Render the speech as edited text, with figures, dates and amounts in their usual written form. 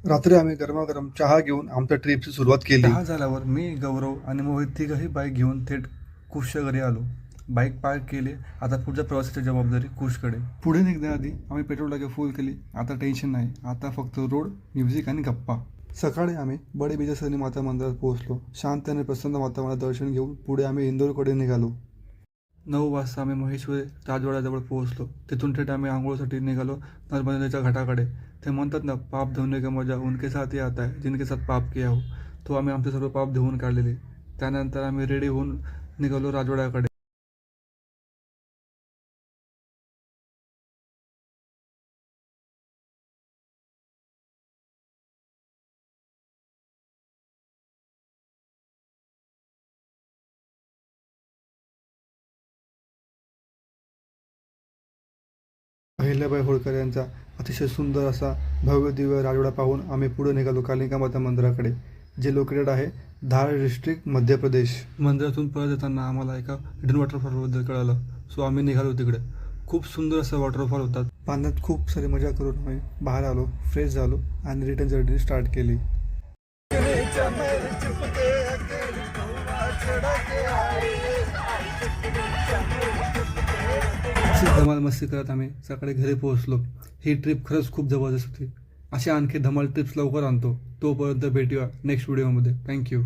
रात्री आम्ही गरमागरम चहा घेऊन आमच्या ट्रिपची सुरुवात केली. चहा झाल्यावर मी, गौरव आणि मोहित तिघंही बाईक घेऊन थेट कुशच्या घरी आलो. बाईक पार्क केली. आता पुढच्या प्रवासाची जबाबदारी कुशकडे. पुढे निघण्याआधी आम्ही पेट्रोल टाकी फुल केली. आता टेन्शन नाही. आता फक्त रोड, म्युझिक आणि गप्पा. सकाळी आम्ही बडे बिजासनी माता मंदिरात पोहोचलो. शांत आणि प्रसन्न वातावरणात दर्शन घेऊन पुढे आम्ही इंदोरकडे निघालो. 9 वाजता आम्ही महेश्वरी राजवाड्याजवळ पोहोचलो. तिथून थेट आम्ही आंघोळीसाठी निघालो नर्मदा नदीच्या घाटाकडे. ते म्हणतात ना, पाप धुने का मजा उनके साथ ही आता है जिनके साथ पाप किया हो. तो आम्ही आमचे सर्व पाप धुवून काढलेले. त्यानंतर आम्ही रेडी होऊन निघालो राजवाड्याकडे. अहिल्याबाई होळकर यांचा अतिशय सुंदर असा भव्य दिव्य राजवाडा पाहून आम्ही पुढे निघालो कालिका माता मंदिराकडे, जे लोकेटेड आहे धार डिस्ट्रिक्ट, मध्य प्रदेश. मंदिरातून परत येताना आम्हाला एका हिडन वॉटरफॉलबद्दल कळालं. सो आम्ही निघालो तिकडे. खूप सुंदर असं वॉटरफॉल होतात. पाण्यात खूप सारी मजा करून आम्ही बाहेर आलो, फ्रेश झालो आणि रिटर्न जर्नी स्टार्ट केली. अशी धमाल मस्ती करत आम्ही सकाळी घरी पोहोचलो. ही ट्रिप खरंच खूप जबरदस्त होती. अशा आणखी धमाल ट्रिप्स लवकर आणतो. तोपर्यंत भेटूया नेक्स्ट व्हिडिओमध्ये. थँक्यू.